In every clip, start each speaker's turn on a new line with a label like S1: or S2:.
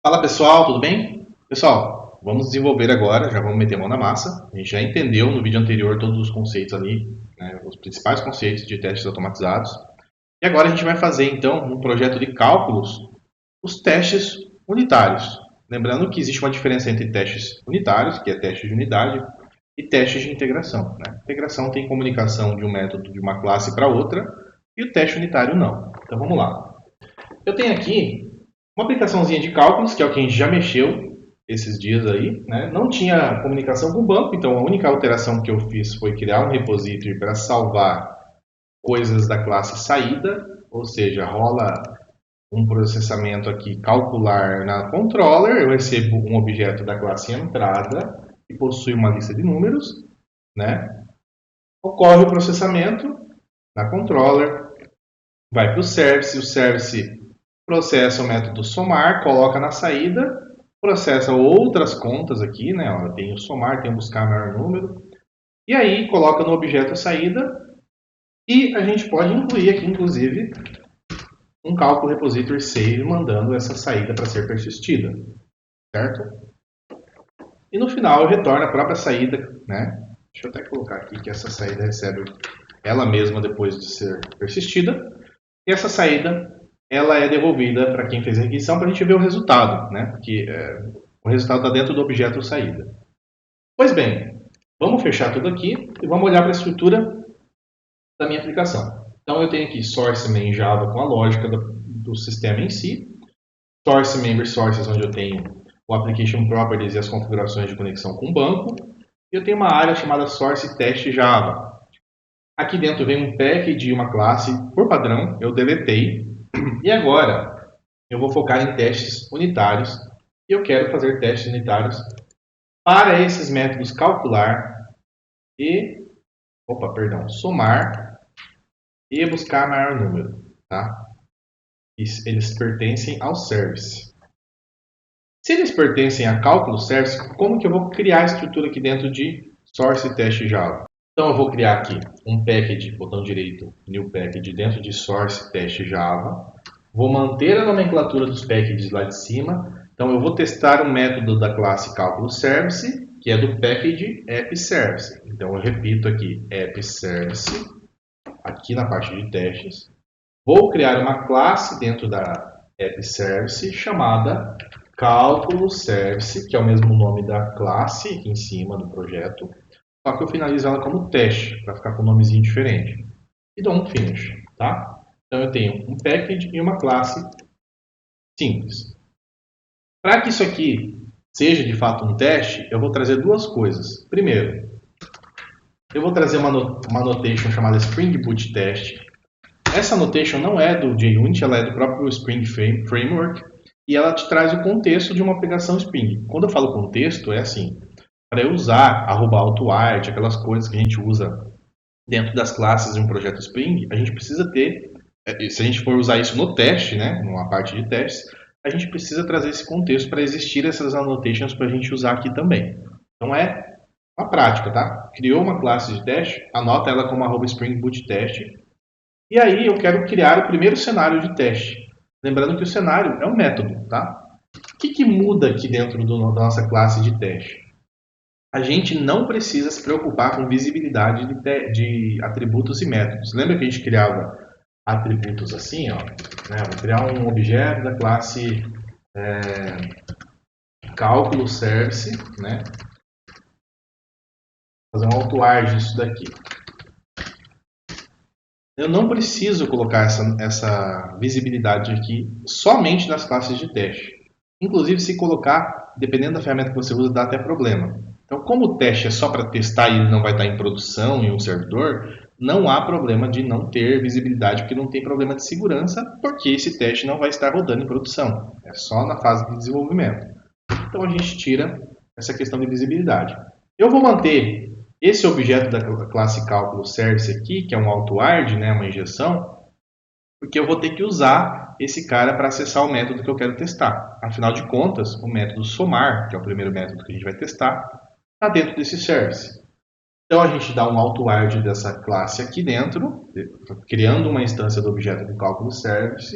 S1: Fala pessoal, tudo bem? Pessoal, vamos desenvolver agora, já vamos meter a mão na massa. A gente já entendeu no vídeo anterior todos os conceitos ali, né, os principais conceitos de testes automatizados. E agora a gente vai fazer então, um projeto de cálculos, os testes unitários. Lembrando que existe uma diferença entre testes unitários, que é teste de unidade, e testes de integração. Né? Integração tem comunicação de um método de uma classe para outra, e o teste unitário não. Então vamos lá. Eu tenho aqui uma aplicaçãozinha de cálculos, que é o que a gente já mexeu esses dias aí, né? Não tinha comunicação com o banco, então a única alteração que eu fiz foi criar um repository para salvar coisas da classe saída, ou seja, rola um processamento aqui calcular na controller, eu recebo um objeto da classe entrada que possui uma lista de números, né? Ocorre o processamento na controller, vai para o service processa o método somar, coloca na saída, processa outras contas aqui, né? Ó, tem o somar, tem o buscar maior número, e aí coloca no objeto saída, e a gente pode incluir aqui, inclusive, um cálculo repository save mandando essa saída para ser persistida, certo? E no final eu retorno a própria saída, né? Deixa eu até colocar aqui que essa saída recebe ela mesma depois de ser persistida, e essa saída ela é devolvida para quem fez a requisição para a gente ver o resultado, né? Porque o resultado está dentro do objeto saída. Pois bem, vamos fechar tudo aqui e vamos olhar para a estrutura da minha aplicação. Então eu tenho aqui source main Java com a lógica do sistema em si, source member sources onde eu tenho o application properties e as configurações de conexão com o banco, e eu tenho uma área chamada source test Java. Aqui dentro vem um pack de uma classe por padrão, eu deletei, e agora eu vou focar em testes unitários e eu quero fazer testes unitários para esses métodos calcular e, somar e buscar maior número, tá? Eles pertencem ao service. Se eles pertencem a cálculo service, como que eu vou criar a estrutura aqui dentro de source test Java? Então eu vou criar aqui um package, botão direito, new package dentro de source test Java. Vou manter a nomenclatura dos packages lá de cima. Então eu vou testar um método da classe cálculo service, que é do package app service. Então eu repito aqui app service, aqui na parte de testes. Vou criar uma classe dentro da app service chamada cálculo service, que é o mesmo nome da classe aqui em cima do projeto. Só que eu finalizo ela como teste, para ficar com um nomezinho diferente. E dou um finish, tá? Então eu tenho um package e uma classe simples. Para que isso aqui seja de fato um teste, eu vou trazer duas coisas. Primeiro, eu vou trazer uma notation chamada Spring Boot Test. Essa notation não é do JUnit, ela é do próprio Spring Framework e ela te traz o contexto de uma aplicação Spring. Quando eu falo contexto, é assim, para eu usar @AutoArt, aquelas coisas que a gente usa dentro das classes de um projeto Spring, a gente precisa ter, se a gente for usar isso no teste, né, numa parte de testes, a gente precisa trazer esse contexto para existir essas annotations para a gente usar aqui também. Então é uma prática, tá? Criou uma classe de teste, anota ela como @springboot_test, e aí eu quero criar o primeiro cenário de teste. Lembrando que o cenário é um método, tá? O que muda aqui dentro da nossa classe de teste? A gente não precisa se preocupar com visibilidade de atributos e métodos. Lembra que a gente criava atributos assim, ó, né? Vou criar um objeto da classe cálculo service, né? Fazer um auto-arg disso daqui. Eu não preciso colocar essa visibilidade aqui somente nas classes de teste. Inclusive, se colocar, dependendo da ferramenta que você usa, dá até problema. Então, como o teste é só para testar e ele não vai estar em produção em um servidor, não há problema de não ter visibilidade, porque não tem problema de segurança, porque esse teste não vai estar rodando em produção. É só na fase de desenvolvimento. Então, a gente tira essa questão de visibilidade. Eu vou manter esse objeto da classe cálculo service aqui, que é um auto-arg, né, uma injeção, porque eu vou ter que usar esse cara para acessar o método que eu quero testar. Afinal de contas, o método somar, que é o primeiro método que a gente vai testar, está dentro desse service. Então a gente dá um auto-arg dessa classe aqui dentro, criando uma instância do objeto do cálculo service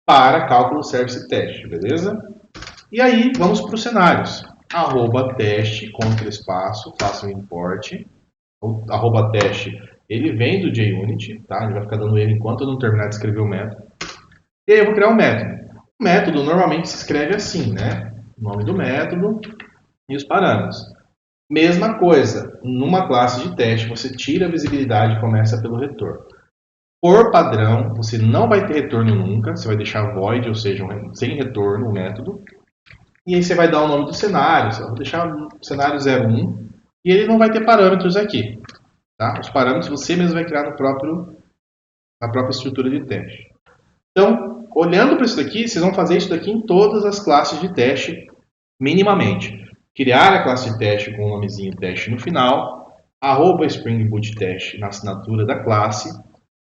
S1: para cálculo service teste, beleza? E aí, vamos para os cenários. Arroba teste, contra espaço, faça um import. O arroba teste, ele vem do JUnit, tá? Ele vai ficar dando erro enquanto eu não terminar de escrever o método. E aí eu vou criar um método. O método normalmente se escreve assim, né? O nome do método e os parâmetros. Mesma coisa, numa classe de teste, você tira a visibilidade e começa pelo retorno. Por padrão, você não vai ter retorno nunca, você vai deixar void, ou seja, sem retorno o método. E aí você vai dar o nome do cenário, eu vou deixar o cenário 01, e ele não vai ter parâmetros aqui. Tá? Os parâmetros você mesmo vai criar na própria estrutura de teste. Então, olhando para isso daqui, vocês vão fazer isso daqui em todas as classes de teste, minimamente. Criar a classe de teste com o nomezinho teste no final, arroba Spring Boot Test na assinatura da classe,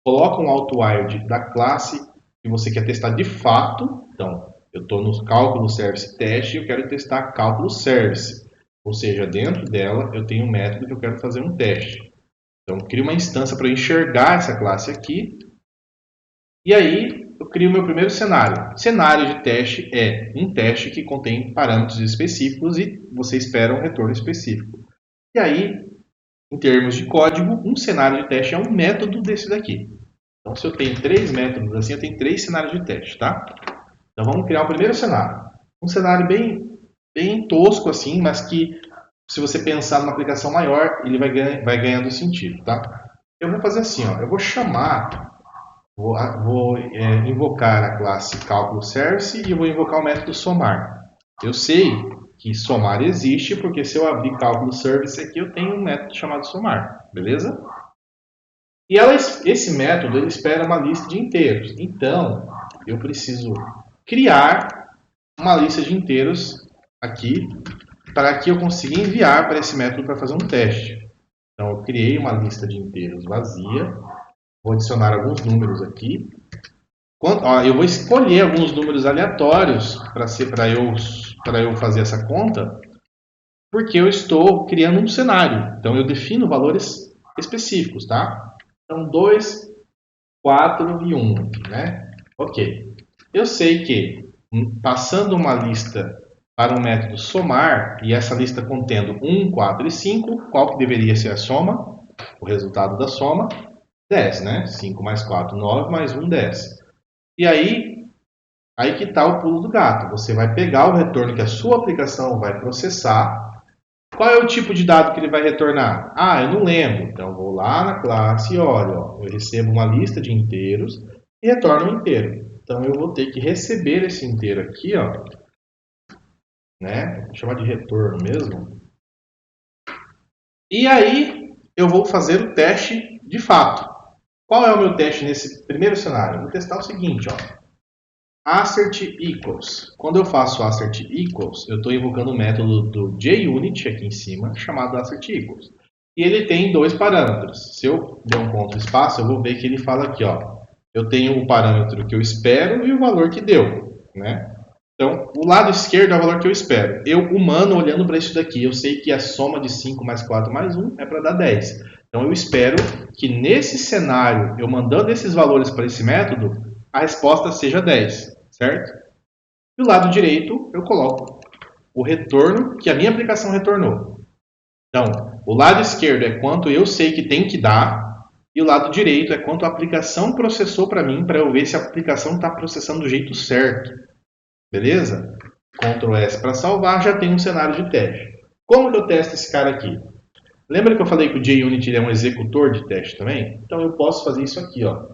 S1: coloca um AutoWired da classe que você quer testar de fato. Então, eu estou no cálculo service teste e eu quero testar cálculo service. Ou seja, dentro dela eu tenho um método que eu quero fazer um teste. Então, eu crio uma instância para enxergar essa classe aqui. E aí, eu crio o meu primeiro cenário. Cenário de teste é um teste que contém parâmetros específicos e você espera um retorno específico. E aí, em termos de código, um cenário de teste é um método desse daqui. Então, se eu tenho 3 métodos assim, eu tenho 3 cenários de teste, tá? Então, vamos criar o primeiro cenário. Um cenário bem tosco assim, mas que, se você pensar numa aplicação maior, ele vai ganhando sentido, tá? Eu vou fazer assim, ó, eu vou chamar, vou invocar a classe cálculo service e eu vou invocar o método somar. Eu sei que somar existe, porque se eu abrir cálculo service aqui, eu tenho um método chamado somar, beleza? E esse método ele espera uma lista de inteiros. Então, eu preciso criar uma lista de inteiros aqui para que eu consiga enviar para esse método para fazer um teste. Então, eu criei uma lista de inteiros vazia. Vou adicionar alguns números aqui. Eu vou escolher alguns números aleatórios para eu fazer essa conta, porque eu estou criando um cenário. Então, eu defino valores específicos, tá? Então, 2, 4 e 1, né? Ok. Eu sei que, passando uma lista para um método somar, e essa lista contendo 1, 4 e 5, qual que deveria ser a soma? O resultado da soma, 10, né? 5 mais 4, 9, mais 1, 10. E aí que está o pulo do gato. Você vai pegar o retorno que a sua aplicação vai processar. Qual é o tipo de dado que ele vai retornar? Ah, eu não lembro. Então, eu vou lá na classe e olho. Ó, eu recebo uma lista de inteiros e retorno um inteiro. Então, eu vou ter que receber esse inteiro aqui, ó, né? Vou chamar de retorno mesmo. E aí, eu vou fazer o teste de fato. Qual é o meu teste nesse primeiro cenário? Eu vou testar o seguinte, ó. Assert equals. Quando eu faço assert equals, eu estou invocando o método do JUnit aqui em cima, chamado assert equals. E ele tem 2 parâmetros. Se eu der um ponto espaço, eu vou ver que ele fala aqui, ó. Eu tenho o parâmetro que eu espero e o valor que deu, né? Então, o lado esquerdo é o valor que eu espero. Eu, humano, olhando para isso daqui, eu sei que a soma de 5 mais 4 mais 1 é para dar 10. Então, eu espero que nesse cenário, eu mandando esses valores para esse método, a resposta seja 10, certo? E do lado direito, eu coloco o retorno que a minha aplicação retornou. Então, o lado esquerdo é quanto eu sei que tem que dar, e o lado direito é quanto a aplicação processou para mim, para eu ver se a aplicação está processando do jeito certo. Beleza? Ctrl S para salvar, já tem um cenário de teste. Como que eu testo esse cara aqui? Lembra que eu falei que o JUnit é um executor de teste também? Então eu posso fazer isso aqui, ó.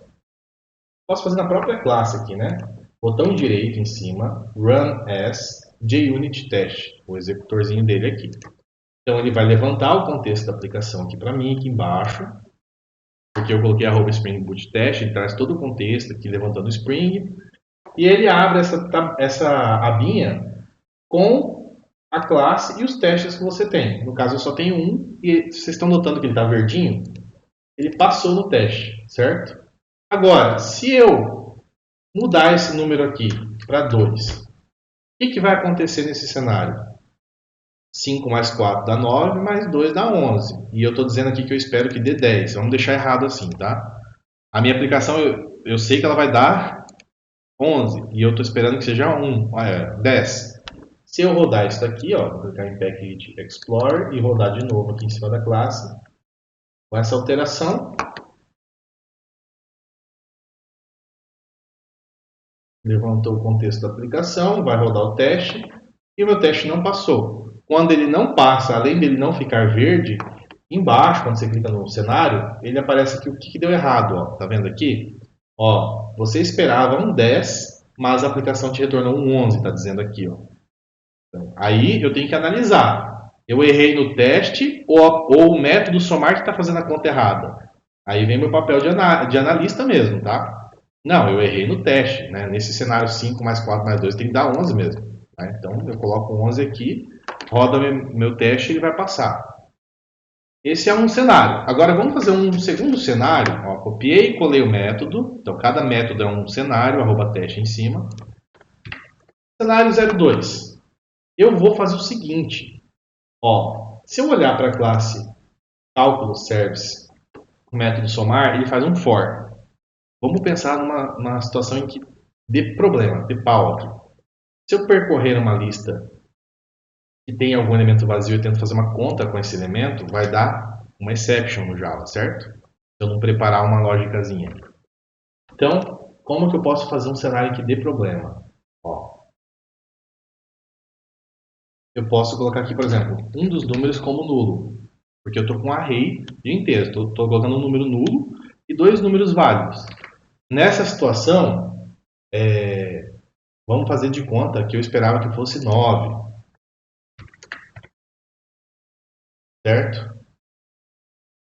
S1: Posso fazer na própria classe aqui, né? Botão direito em cima, Run as JUnit Test, o executorzinho dele aqui. Então ele vai levantar o contexto da aplicação aqui para mim, aqui embaixo, porque eu coloquei arroba Spring Boot Test, ele traz todo o contexto aqui levantando o Spring, e ele abre essa abinha com a classe e os testes que você tem. No caso eu só tenho um, e vocês estão notando que ele está verdinho? Ele passou no teste, certo? Agora, se eu mudar esse número aqui para 2, o que vai acontecer nesse cenário? 5 mais 4 dá 9, mais 2 dá 11. E eu estou dizendo aqui que eu espero que dê 10. Vamos deixar errado assim, tá? A minha aplicação, eu sei que ela vai dar 11. E eu estou esperando que seja 10. Se eu rodar isso daqui, ó, vou clicar em Package Explorer e rodar de novo aqui em cima da classe, com essa alteração, levantou o contexto da aplicação, vai rodar o teste e o meu teste não passou. Quando ele não passa, além dele não ficar verde, embaixo, quando você clica no cenário, ele aparece aqui o que deu errado. Ó. Tá vendo aqui? Ó, você esperava um 10, mas a aplicação te retornou um 11, está dizendo aqui. Ó. Então, aí eu tenho que analisar. Eu errei no teste ou o método somar que está fazendo a conta errada. Aí vem meu papel de analista mesmo, tá? Não, eu errei no teste. Né? Nesse cenário 5 mais 4 mais 2 tem que dar 11 mesmo. Né? Então eu coloco 11 aqui, roda meu teste e ele vai passar. Esse é um cenário. Agora vamos fazer um segundo cenário. Ó, copiei e colei o método. Então cada método é um cenário, arroba teste em cima. Cenário 02. Eu vou fazer o seguinte. Ó, se eu olhar para a classe cálculo service, o método somar, ele faz um for. Vamos pensar numa situação em que dê problema, dê pau aqui. Se eu percorrer uma lista que tem algum elemento vazio e tento fazer uma conta com esse elemento, vai dar uma exception no Java, certo? Se eu não preparar uma lógicazinha. Então, como que eu posso fazer um cenário que dê problema? Ó, eu posso colocar aqui, por exemplo, um dos números como nulo. Porque eu estou com um array de inteiros. Estou colocando um número nulo e dois números válidos. Nessa situação, vamos fazer de conta que eu esperava que fosse 9. Certo?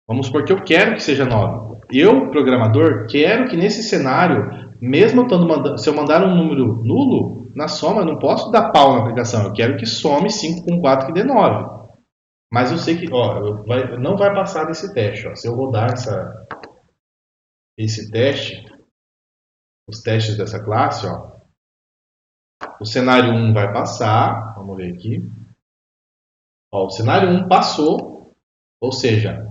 S1: Vamos supor que eu quero que seja 9. Eu, programador, quero que nesse cenário, mesmo se eu mandar um número nulo, na soma eu não posso dar pau na aplicação. Eu quero que some 5 com 4 que dê 9. Mas eu sei que não vai passar desse teste. Ó. Se eu rodar esse teste, os testes dessa classe, ó, o cenário 1 vai passar. Vamos ver aqui. Ó, o cenário 1 passou, ou seja,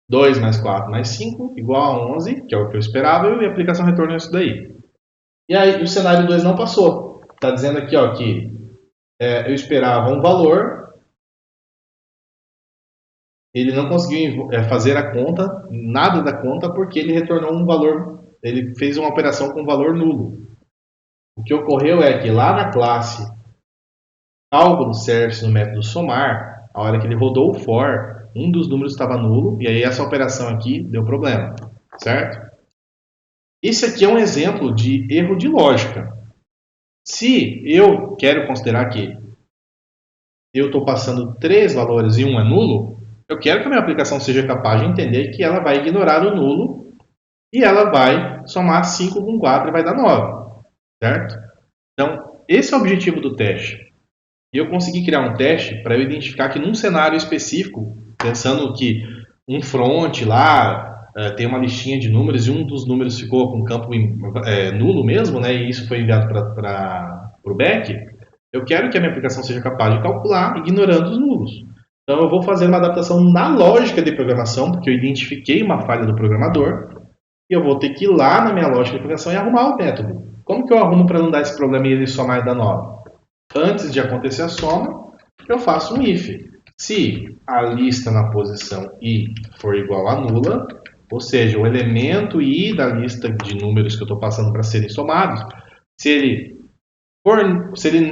S1: 2 mais 4 mais 5 igual a 11, que é o que eu esperava, e a aplicação retornou isso daí. E aí o cenário 2 não passou. Está dizendo aqui ó, que eu esperava um valor, ele não conseguiu fazer a conta, nada da conta, porque ele retornou um valor, ele fez uma operação com valor nulo. O que ocorreu é que lá na classe cálculo service no método somar, a hora que ele rodou o for, um dos números estava nulo, e aí essa operação aqui deu problema, certo? Esse aqui é um exemplo de erro de lógica. Se eu quero considerar que eu estou passando 3 valores e um é nulo, eu quero que a minha aplicação seja capaz de entender que ela vai ignorar o nulo e ela vai somar 5 com 4 e vai dar 9, certo? Então, esse é o objetivo do teste. E eu consegui criar um teste para eu identificar que num cenário específico, pensando que um front lá tem uma listinha de números e um dos números ficou com campo nulo mesmo, né, e isso foi enviado para o back, eu quero que a minha aplicação seja capaz de calcular ignorando os nulos. Então eu vou fazer uma adaptação na lógica de programação, porque eu identifiquei uma falha do programador, e eu vou ter que ir lá na minha lógica de programação e arrumar o método. Como que eu arrumo para não dar esse problema e ele somar e dar 9? Antes de acontecer a soma, eu faço um if. Se a lista na posição i for igual a nula, ou seja, o elemento i da lista de números que eu estou passando para serem somados, se ele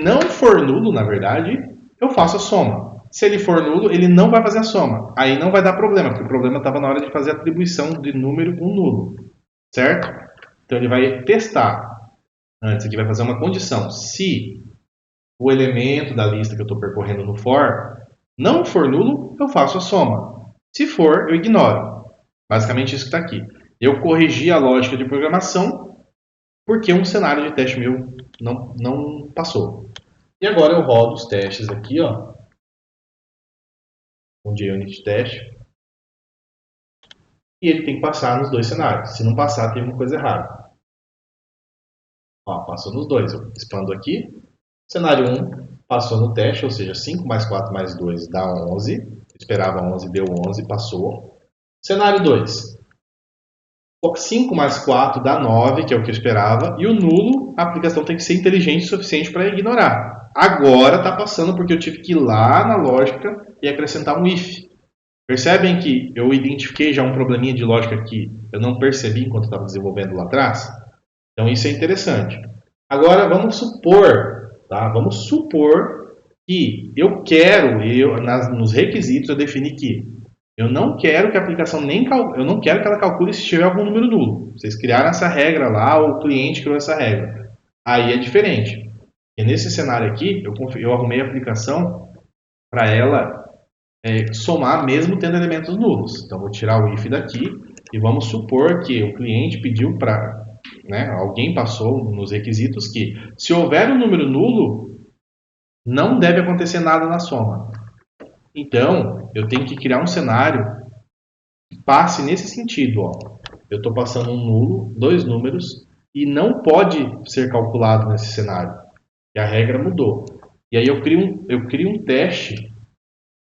S1: não for nulo, na verdade, eu faço a soma. Se ele for nulo, ele não vai fazer a soma. Aí não vai dar problema, porque o problema estava na hora de fazer a atribuição de número com nulo. Certo? Então ele vai testar. Antes aqui vai fazer uma condição. Se o elemento da lista que eu estou percorrendo no for não for nulo, eu faço a soma. Se for, eu ignoro. Basicamente isso que está aqui. Eu corrigi a lógica de programação porque um cenário de teste meu não passou. E agora eu rodo os testes aqui, ó, com o JUnit teste. E ele tem que passar nos dois cenários. Se não passar, tem alguma coisa errada. Ó, passou nos dois. Eu expando aqui. Cenário 1 passou no teste, ou seja, 5 mais 4 mais 2 dá 11. Esperava 11, deu 11, passou. Cenário 2. 5 mais 4 dá 9, que é o que eu esperava. E o nulo, a aplicação tem que ser inteligente o suficiente para ignorar. Agora está passando porque eu tive que ir lá na lógica e acrescentar um if. Percebem que eu identifiquei já um probleminha de lógica que eu não percebi enquanto estava desenvolvendo lá atrás? Então isso é interessante. Agora vamos supor, tá? Vamos supor que eu quero, nos requisitos eu defini que eu não quero que a aplicação eu não quero que ela calcule se tiver algum número nulo. Vocês criaram essa regra lá, o cliente criou essa regra. Aí é diferente. E nesse cenário aqui, eu arrumei a aplicação para ela somar mesmo tendo elementos nulos. Então vou tirar o if daqui e vamos supor que o cliente pediu para, né, alguém passou nos requisitos que se houver um número nulo, não deve acontecer nada na soma. Então eu tenho que criar um cenário que passe nesse sentido. Ó. Eu estou passando um nulo, dois números, e não pode ser calculado nesse cenário. E a regra mudou. E aí eu crio um teste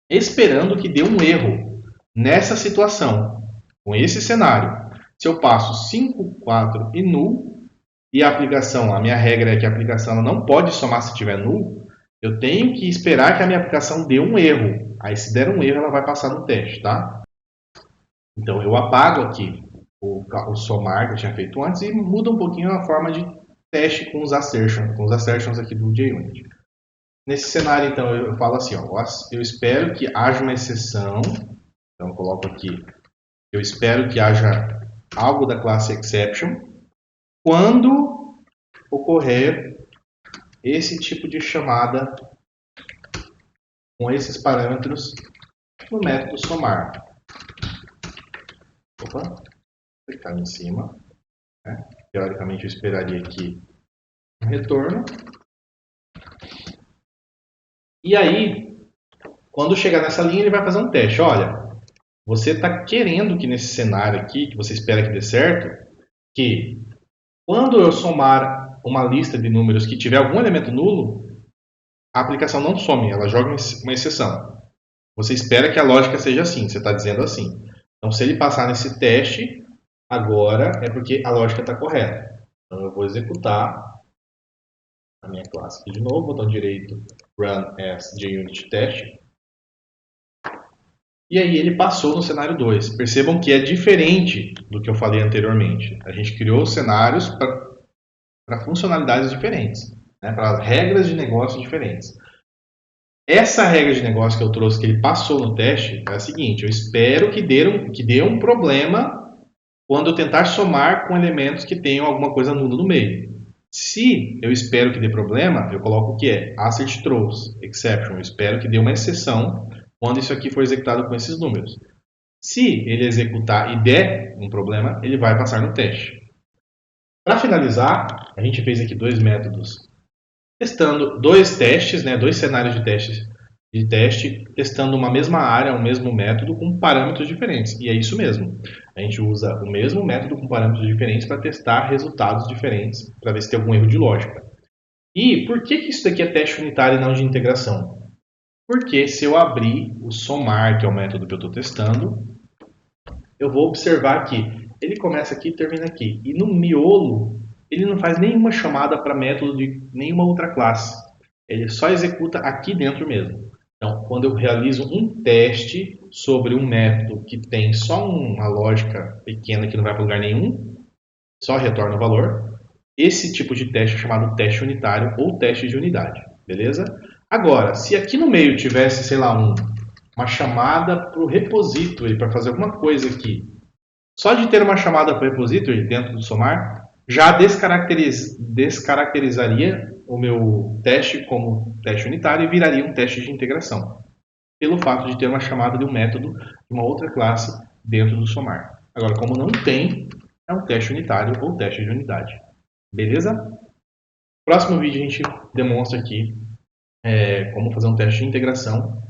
S1: esperando que dê um erro nessa situação, com esse cenário. Se eu passo 5, 4 e null, e a aplicação, a minha regra é que a aplicação não pode somar se tiver null, eu tenho que esperar que a minha aplicação dê um erro. Aí se der um erro, ela vai passar no teste, tá? Então eu apago aqui o somar que eu tinha feito antes e muda um pouquinho a forma de teste com os assertions aqui do JUnit. Nesse cenário, então, eu falo assim, ó, eu espero que haja uma exceção, então eu coloco aqui, eu espero que haja algo da classe exception, quando ocorrer esse tipo de chamada com esses parâmetros no método somar. Opa, clicar em cima, né? Teoricamente eu esperaria aqui um retorno. E aí, quando chegar nessa linha, ele vai fazer um teste. Olha, você está querendo que nesse cenário aqui, que você espera que dê certo, que quando eu somar uma lista de números que tiver algum elemento nulo, a aplicação não some, ela joga uma exceção. Você espera que a lógica seja assim, você está dizendo assim. Então, se ele passar nesse teste, agora é porque a lógica está correta. Então, eu vou executar a minha classe aqui de novo, botão direito, Run as JUnit Test. E aí ele passou no cenário 2. Percebam que é diferente do que eu falei anteriormente. A gente criou cenários para funcionalidades diferentes, né? Para regras de negócio diferentes. Essa regra de negócio que eu trouxe, que ele passou no teste, é a seguinte: eu espero que dê um problema quando eu tentar somar com elementos que tenham alguma coisa nula no meio. Se eu espero que dê problema, eu coloco o que é assert throws, exception. Eu espero que dê uma exceção quando isso aqui for executado com esses números. Se ele executar e der um problema, ele vai passar no teste. Para finalizar, a gente fez aqui dois métodos testando dois testes, né, dois cenários de teste, testando uma mesma área, um mesmo método com parâmetros diferentes. E é isso mesmo. A gente usa o mesmo método com parâmetros diferentes para testar resultados diferentes, para ver se tem algum erro de lógica. E por que isso daqui é teste unitário e não de integração? Porque se eu abrir o somar, que é o método que eu estou testando, eu vou observar que ele começa aqui e termina aqui. E no miolo, ele não faz nenhuma chamada para método de nenhuma outra classe. Ele só executa aqui dentro mesmo. Então, quando eu realizo um teste sobre um método que tem só uma lógica pequena que não vai para lugar nenhum, só retorna o valor, esse tipo de teste é chamado teste unitário ou teste de unidade. Beleza? Agora, se aqui no meio tivesse, sei lá, uma chamada para o repository, para fazer alguma coisa aqui, só de ter uma chamada para o repository dentro do somar, já descaracterizaria o meu teste como teste unitário e viraria um teste de integração, pelo fato de ter uma chamada de um método de uma outra classe dentro do somar. Agora, como não tem, é um teste unitário ou teste de unidade. Beleza? Próximo vídeo a gente demonstra aqui como fazer um teste de integração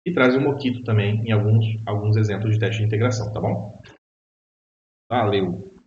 S1: e traz um Mockito também em alguns exemplos de teste de integração, tá bom? Valeu!